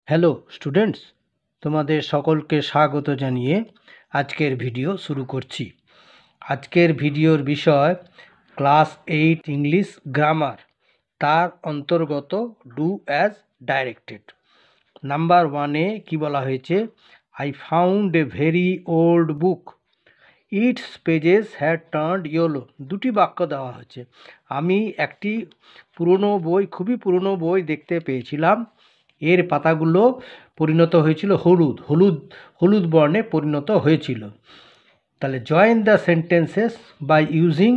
Hello students, তোমাদের সকলকে স্বাগত জানিয়ে আজকের ভিডিও শুরু করছি। আজকের ভিডিওর বিষয় ক্লাস 8 ইংলিশ গ্রামার, তার অন্তর্গত ডু অ্যাজ ডাইরেক্টেড। নাম্বার 1-এ কী বলা হয়েছে? I found a very old book, it's pages had turned yellow. দুটি বাক্য দেওয়া হয়েছে। আমি একটি খুবই পুরনো বই দেখতে পেয়েছিলাম, এর পাতাগুলো পরিণত হয়েছিল হলুদ বর্ণে পরিণত হয়েছিল। তাহলে join the sentences by using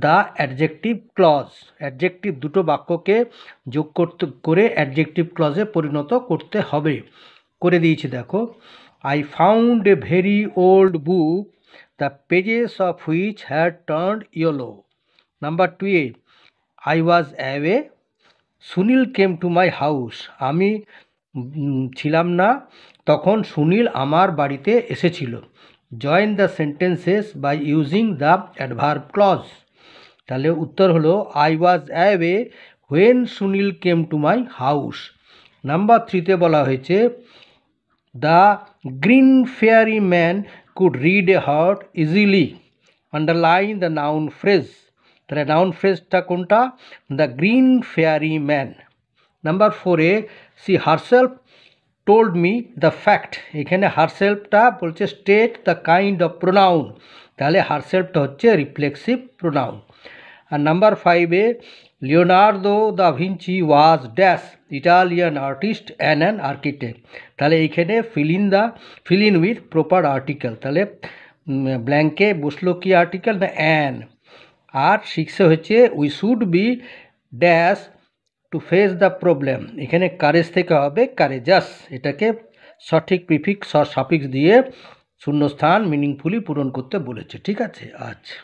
the adjective clause. Adjective দুটো বাক্যকে যোগ করে অ্যাডজেক্টিভ ক্লজে পরিণত করতে হবে। করে দিয়েছি, দেখো। I found a very old book, the pages of which had turned yellow. Number 2-এ I was away, Sunil came to my house. আমি ছিলাম না, তখন সুনীল আমার বাড়িতে এসেছিল। Join the sentences by using the adverb clause. তাহলে উত্তর হলো I was away when Sunil came to my house. Number 3-তে বলা হয়েছে the green fairy man could read a heart easily. Underline the noun phrase. তাহলে নাউন ফ্রেজটা কোনটা? The green fairy man. Number 4-এ she herself told me the fact. এখানে হারসেলফটা বলছে state the kind of pronoun, তাহলে হারসেলফটা হচ্ছে রিফ্লেক্সিভ প্রোনাউন। আর নাম্বার 5-এ Leonardo da Vinci was dash Italian artist and an architect. তাহলে এইখানে fill in with proper article. তাহলে ব্ল্যাঙ্কে বসলো কি আর্টিকেল? না অ্যান। আর 6-এ হচ্ছে we should be dash to face the problem. এখানে কারেজ থেকে হবে কারেজাস। এটাকে সঠিক প্রিফিক্স সাফিক্স দিয়ে শূন্যস্থান মিনিংফুলি পূরণ করতে বলেছে। ঠিক আছে, আচ্ছা।